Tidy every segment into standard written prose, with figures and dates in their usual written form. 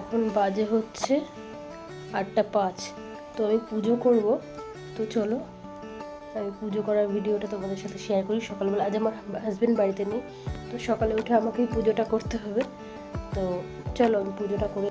এখন বাজে হচ্ছে 8:05। তো আমি পুজো করব। তো চলো আমি পুজো করার ভিডিওটা তোমাদের সাথে শেয়ার করি। সকালবেলা আজ আমার হাজব্যান্ড বাড়িতে নেই, তো সকালে উঠে আমাকেই পুজোটা করতে হবে। তো চলো আমি পুজোটা করে।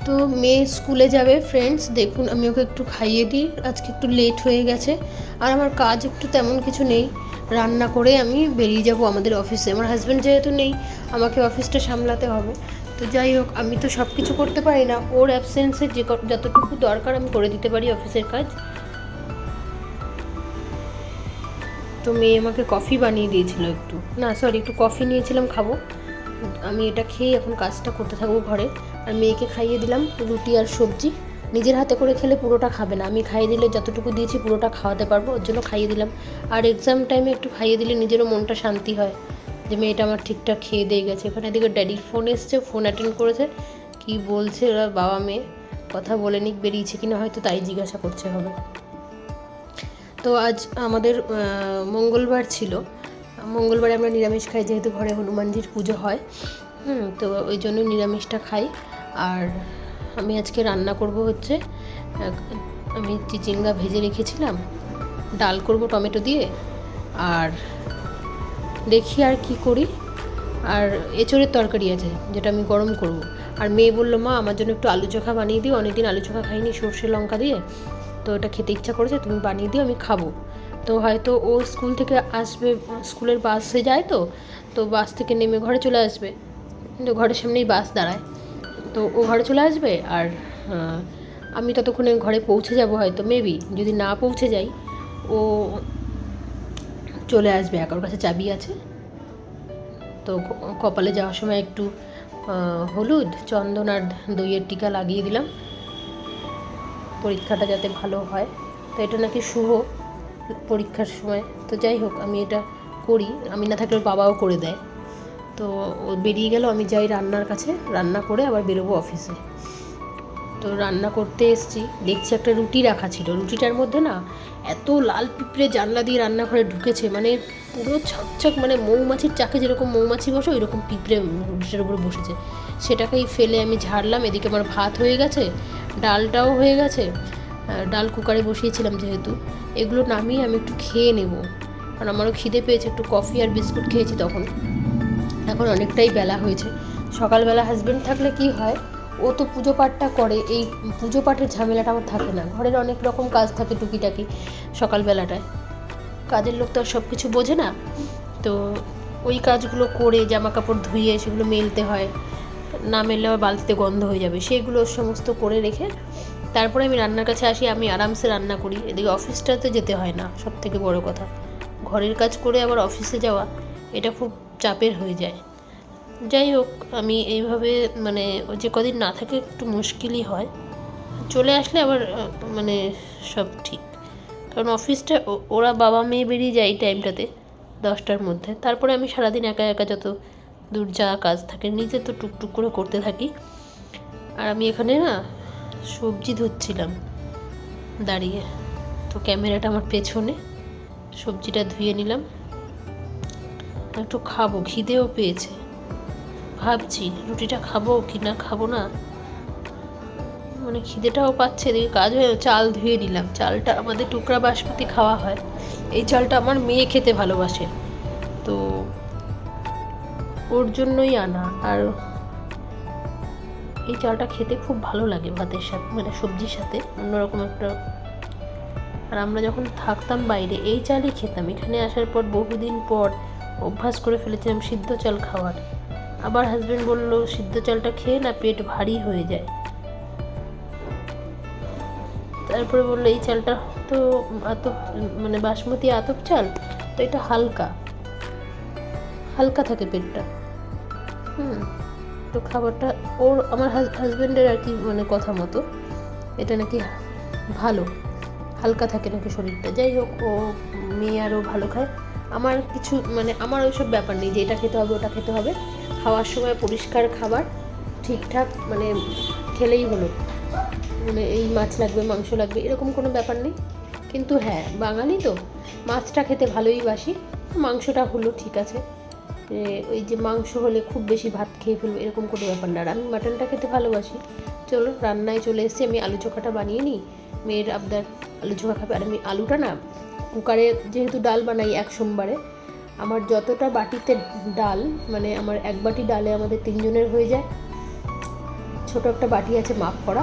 তো মেয়ে স্কুলে যাবে ফ্রেন্ডস, দেখুন আমি ওকে একটু খাইয়ে দিই, আজকে একটু লেট হয়ে গেছে। আর আমার কাজ একটু তেমন কিছু নেই, রান্না করে আমি বেরিয়ে যাব আমাদের অফিসে। আমার হাজব্যান্ড যেহেতু নেই, আমাকে অফিসটা সামলাতে হবে। তো যাই হোক, আমি তো সব কিছু করতে পারি না, ওর অ্যাবসেন্সে যতটুকু দরকার আমি করে দিতে পারি অফিসের কাজ। তো মেয়ে আমাকে কফি বানিয়ে দিয়েছিল, একটু কফি নিয়েছিলাম খাবো। আমি এটা খেয়ে এখন কাজটা করতে থাকবো ঘরে। আর মেয়েকে খাইয়ে দিলাম রুটি আর সবজি। নিজের হাতে করে খেলে পুরোটা খাবে না, আমি খাইয়ে দিলে যতটুকু দিয়েছি পুরোটা খাওয়াতে পারবো, ওর জন্য খাইয়ে দিলাম। আর এক্সাম টাইমে একটু খাইয়ে দিলে নিজেরও মনটা শান্তি হয় যে মেয়েটা আমার ঠিকঠাক খেয়ে দিয়ে গেছে। এখানে এদিকে ড্যাডির ফোন এসছে, ফোন অ্যাটেন্ড করেছে। কি বলছে ওরা বাবা মেয়ে, কথা বলে নিক, বেরিয়েছে কিনা হয়তো তাই জিজ্ঞাসা করছে হবে। তো আজ আমাদের মঙ্গলবার ছিল, মঙ্গলবারে আমরা নিরামিষ খাই যেহেতু ঘরে হনুমানজির পুজো হয়। তো ওই জন্য নিরামিষটা খাই। আর আমি আজকে রান্না করব হচ্ছে, আমি চিচিঙ্গা ভেজে রেখেছিলাম, ডাল করব টমেটো দিয়ে। আর দেখি আর কি করি। আর এঁচোড়ের তরকারি আছে যেটা আমি গরম করব। আর মেয়ে বললো মা আমার জন্য একটু আলু চোখা বানিয়ে দিও, অনেকদিন আলু চোখা খাইনি সর্ষে লঙ্কা দিয়ে, তো ওটা খেতে ইচ্ছা করেছে, তুমি বানিয়ে দিও আমি খাবো। তো হয়তো ও স্কুল থেকে আসবে, স্কুলের বাসে যায়, তো বাস থেকে নেমে ঘরে চলে আসবে, কিন্তু ঘরের সামনেই বাস দাঁড়ায়, তো ও ঘরে চলে আসবে। আর আমি ততক্ষণে ঘরে পৌঁছে যাব হয়তো, মেবি যদি না পৌঁছে যাই ও চলে আসবে, একার কাছে চাবি আছে। তো কপালে যাওয়ার সময় একটু হলুদ চন্দন আর দইয়ের টিকা লাগিয়ে দিলাম, পরীক্ষাটা যাতে ভালো হয়। তো এটা নাকি শুভ পরীক্ষার সময়। তো যাই হোক আমি এটা করি, আমি না থাকলে বাবাও করে দেয়। তো ও বেরিয়ে গেল, আমি যাই রান্নার কাছে, রান্না করে আবার বেরোবো অফিসে। তো রান্না করতে এসেছি, দেখছি একটা রুটি রাখা ছিল, রুটিটার মধ্যে না এত লাল পিঁপড়ে জানলা দিয়ে রান্নাঘরে ঢুকেছে, মানে পুরো ছকছক, মানে মৌমাছির চাকে যেরকম মৌমাছি বসে ওই রকম পিঁপড়ে রুটিটার উপরে বসেছে। সেটাকেই ফেলে আমি ঝাড়লাম। এদিকে আমার ভাত হয়ে গেছে, ডালটাও হয়ে গেছে, ডাল কুকারে বসিয়েছিলাম যেহেতু। এগুলো নামিয়ে আমি একটু খেয়ে নেব, কারণ আমারও খিদে পেয়েছে। একটু কফি আর বিস্কুট খেয়েছি তখন, এখন অনেকটাই বেলা হয়েছে। সকালবেলা হাজব্যান্ড থাকলে কি হয়, ও তো পুজো পাঠটা করে, এই পুজো পাঠের ঝামেলাটা আমার থাকে না। ঘরের অনেক রকম কাজ থাকে টুকিটাকি সকালবেলাটায়, কাজের লোক তো আর সব কিছু বোঝে না। তো ওই কাজগুলো করে জামা কাপড় ধুয়ে সেগুলো মেলতে হয়, না মেললে আবার বালতিতে গন্ধ হয়ে যাবে, সেগুলো সমস্ত করে রেখে তারপরে আমি রান্নার কাছে আসি। আমি আরামসে রান্না করি, এদিকে অফিসটাতে যেতে হয় না, সব থেকে বড় কথা। ঘরের কাজ করে আবার অফিসে যাওয়া, এটা খুব চাপের হয়ে যায়। যাই হোক, আমি এইভাবে মানে যে কদিন না থাকে একটু মুশকিলই হয়, চলে আসলে আবার মানে সব ঠিক। কারণ অফিসটা ওরা বাবা মেয়ে বেরিয়ে যায় এই টাইমটাতে 10টার মধ্যে, তারপরে আমি সারাদিন একা একা যত দূর যা কাজ থাকে নিজে তো টুকটুক করে করতে থাকি। আর আমি এখানে না সবজি ধুচ্ছিলাম দাঁড়িয়ে, তো ক্যামেরাটা আমার পেছনে, সবজিটা ধুয়ে নিলাম, একটু খাবো, খিদেও পেয়েছে। ভাবছি রুটিটা খাবো কি না খাবো না, মানে খিদেটাও পাচ্ছে, এদিকে কাজ হয়ে চাল ধুয়ে নিলাম। চালটা আমাদের টুকরা বাসমতি খাওয়া হয়, এই চালটা আমার মেয়ে খেতে ভালোবাসে, তো ওর জন্যই আনা। আর এই চালটা খেতে খুব ভালো লাগে ভাতের সাথে, মানে সবজির সাথে অন্যরকম একটা। আর আমরা যখন থাকতাম বাইরে এই চালই খেতাম, এখানে আসার পর বহুদিন পর অভ্যাস করে ফেলেছিলাম সিদ্ধ চাল খাওয়ার। আবার হাজব্যান্ড বললো সিদ্ধ চালটা খেয়ে না পেট ভারী হয়ে যায়, তারপরে বললো এই চালটা তো আতপ, মানে বাসমতি আতপ চাল, তো এটা হালকা হালকা থাকে পেটটা। তো খাবারটা ওর আমার হাজব্যান্ডের আর কি মানে কথা মতো এটা নাকি ভালো, হালকা থাকে নাকি শরীরটা। যাই হোক, ও মেয়ে আরও ভালো খায়। আমার কিছু মানে আমার ওইসব ব্যাপার নেই যে এটা খেতে হবে ওটা খেতে হবে। খাওয়ার সময় পরিষ্কার খাবার ঠিকঠাক মানে খেলেই হলো, মানে এই মাছ লাগবে মাংস লাগবে এরকম কোনো ব্যাপার নেই। কিন্তু হ্যাঁ, বাঙালি তো মাছটা খেতে ভালোই বাসি, মাংসটা হলো ঠিক আছে। ওই যে মাংস হলে খুব বেশি ভাত খেয়ে ফেলবো এরকম কোনো ব্যাপার না। আর আমি মাটনটা খেতে ভালোবাসি। চলো রান্নায় চলে এসেছি, আমি আলু চোখাটা বানিয়ে নিই। মেয়ের আবদার আলু চোখা খাবে। আর আমি আলুটা না কুকারে যেহেতু ডাল বানাই এক সোমবারে, আমার যতটা বাটিতে ডাল, মানে আমার এক বাটি ডালে আমাদের 3 জনের হয়ে যায়। ছোটো একটা বাটি আছে মাপ করা,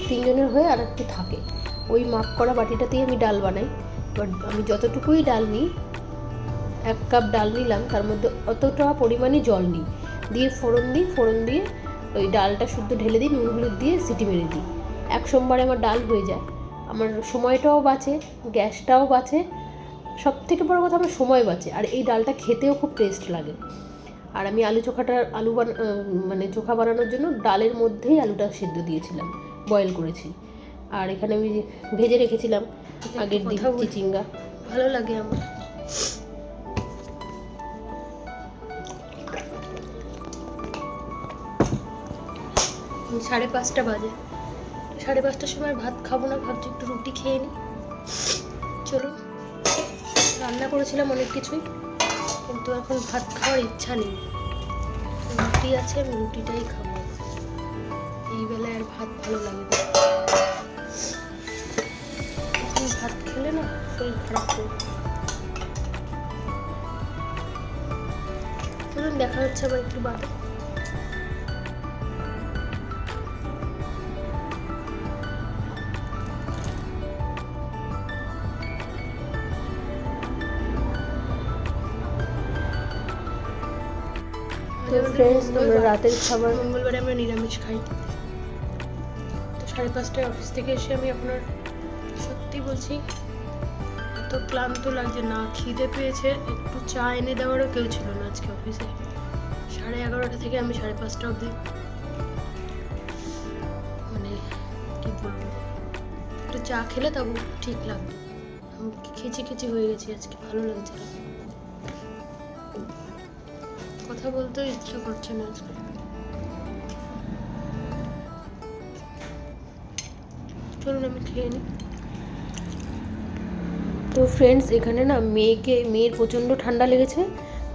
3 জনের হয়ে আর একটু থাকে, ওই মাপ করা বাটিটাতেই আমি ডাল বানাই। এবার আমি যতটুকুই ডাল নিই, 1 কাপ ডাল নিলাম, তার মধ্যে অতটা পরিমাণে জল নিই, দিয়ে ফোড়ন দিই, ফোড়ন দিয়ে ওই ডালটা শুদ্ধ ঢেলে দিই, নুন হলুদ দিয়ে সিটি মেরে দিই। এক সোমবারে আমার ডাল হয়ে যায়, আমার সময়টাও বাঁচে, গ্যাসটাও বাঁচে, সব থেকে বড় কথা আমার সময় বাঁচে, আর এই ডালটা খেতেও খুব টেস্ট লাগে। আর আমি আলু চোখাটা মানে চোখা বানানোর জন্য ডালের মধ্যেই আলুটা সিদ্ধ দিয়েছিলাম, বয়েল করেছি। আর এখানে আমি ভেজে রেখেছিলাম আগের দিন চিচিঙ্গা, ভালো লাগে আমার। 5:30 বাজে, 5:30টার সময় ভাত খাবো না, ভাবছি একটু রুটি খেয়ে নিই। চলুন, রান্না করেছিলাম অনেক কিছুই, কিন্তু এখন ভাত খাওয়ার ইচ্ছা নেই। রুটি আছে, আমি রুটিটাই খাবো। এই বেলায় আর ভাত ভালো লাগে না, এখন ভাত খেলে না শরীর খারাপ করবে। চলুন, দেখা হচ্ছে আবার একটু বাদে। তো ফ্রেন্ডস, আমরা রাতের খাবার মঙ্গলবারে আমরা নিরামিষ খাই। তো 5:30টায় অফিস থেকে এসে আমি আপনার সত্যি বলছি এত ক্লান্ত লাগছে, না খিদে পেয়েছে, একটু চা এনে দেওয়ারও কেউ ছিল না আজকে অফিসে। 11:30 থেকে আমি 5:30 অবধি, মানে কি বলবো, একটু চা খেলে তবু ঠিক লাগতো। আমি খিচি হয়ে গেছি আজকে, ভালো লাগছে না, কথা বলতে ইচ্ছা করছে না আজকে। চলুন আমি খেয়ে নিই। তো ফ্রেন্ডস, এখানে না মেয়ের প্রচণ্ড ঠান্ডা লেগেছে,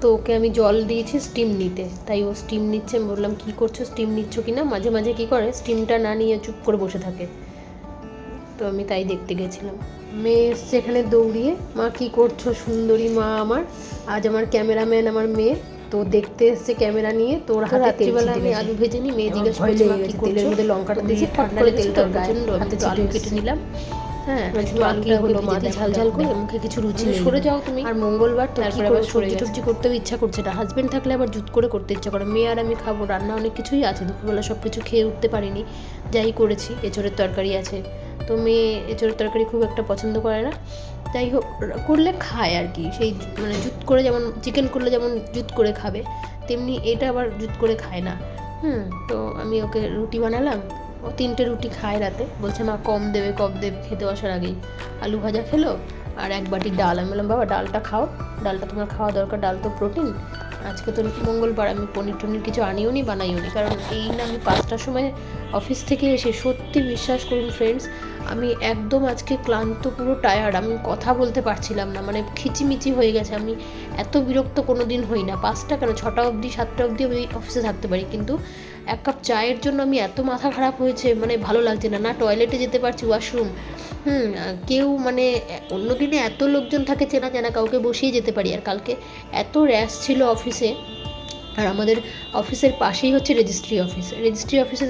তো ওকে আমি জল দিয়েছি স্টিম নিতে, তাই ও স্টিম নিচ্ছে। আমি বললাম কী করছো, স্টিম নিচ্ছ কি না? মাঝে মাঝে কী করে, স্টিমটা না নিয়ে চুপ করে বসে থাকে, তো আমি তাই দেখতে গেছিলাম। মেয়ে এসছে এখানে দৌড়িয়ে, মা কী করছো সুন্দরী মা আমার। আজ আমার ক্যামেরাম্যান আমার মেয়ে, তো দেখতে এসছে ক্যামেরা নিয়ে, তোর হাতে রাত্রিবেলা আমি আলু ভেজে নিই। মেয়ে জিজ্ঞেস করছে মা কী করছো, তেলের মধ্যে লঙ্কাটা দিয়েছি, ঠান্ডা করে তেলটা প্রচণ্ড, আমি তো আলু কেটে নিলাম। হ্যাঁ, আলুটা হলো মাঝে ঝাল করে, মুখে কিছু রুচি নেই, সরে যাও তুমি। আর মঙ্গলবার তো তারপরে আবার সবজি টবজি করতেও ইচ্ছা করছে না, হাজবেন্ড থাকলে আবার জুত করে করতে ইচ্ছা করে। মেয়ে আর আমি খাবো, রান্না অনেক কিছুই আছে, দুপুরবেলা সব কিছু খেয়ে উঠতে পারিনি, যাই করেছি। এঁচোড়ের তরকারি আছে, তো মেয়ে এঁচোড়ের তরকারি খুব একটা পছন্দ করে না, যাই হোক করলে খায় আর কি, সেই মানে জুত করে, যেমন চিকেন করলে যেমন জুত করে খাবে, তেমনি এটা আবার জুত করে খায় না। তো আমি ওকে রুটি বানালাম, ও 3টে রুটি খায় রাতে, বলছে মা কম দেবে খেতে বসার আগেই। আলু ভাজা খেলো আর 1 বাটি ডাল। আমি বললাম বাবা ডালটা খাও, ডালটা তোমার খাওয়া দরকার, ডাল তো প্রোটিন। আজকে তো মঙ্গলবার, আমি পনির টনির কিছু আনিও নি বানাইও নি, কারণ এই না আমি 5টার সময় অফিস থেকে এসে, সত্যি বিশ্বাস করুন ফ্রেন্ডস, আমি একদম আজকে ক্লান্ত, পুরো টায়ার্ড, আমি কথা বলতে পারছিলাম না, মানে খিচিমিচি হয়ে গেছে। আমি এত বিরক্ত কোনো দিন হই না, 5টা কেন 6টা অবধি 7টা অবধি আমি অফিসে থাকতে পারি, কিন্তু 1 কাপ চায়ের জন্য আমি এত মাথা খারাপ হয়েছে, মানে ভালো লাগছে না, না টয়লেটে যেতে পারছি, ওয়াশরুম, কেউ মানে অন্য দিনে এত লোকজন থাকে চেনা কাউকে বসিয়ে যেতে পারি, আর কালকে এত র্যাশ ছিল অফিসে। আর আমাদের অফিসের পাশেই হচ্ছে রেজিস্ট্রি অফিসে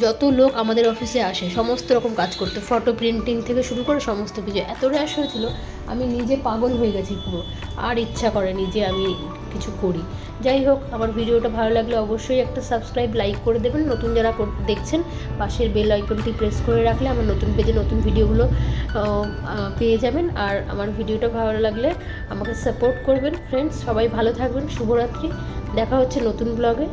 যত লোক আমাদের অফিসে আসে সমস্ত রকম কাজ করতে, ফটো প্রিন্টিং থেকে শুরু করে সমস্ত কিছু, এত র্যাশ হয়েছিল আমি নিজে পাগল হয়ে গেছি পুরো, আর ইচ্ছা করেনি যে আমি কিছু করি। যাই হোক, আমার ভিডিওটা ভালো লাগলে অবশ্যই একটা সাবস্ক্রাইব, লাইক করে দেবেন। নতুন যারা দেখছেন, পাশের বেল আইকনটি প্রেস করে রাখলে আমার নতুন পেজে নতুন ভিডিওগুলো পেয়ে যাবেন। আর আমার ভিডিওটা ভালো লাগলে আমাকে সাপোর্ট করবেন ফ্রেন্ডস। সবাই ভালো থাকবেন, শুভরাত্রি, দেখা হচ্ছে নতুন ব্লগে।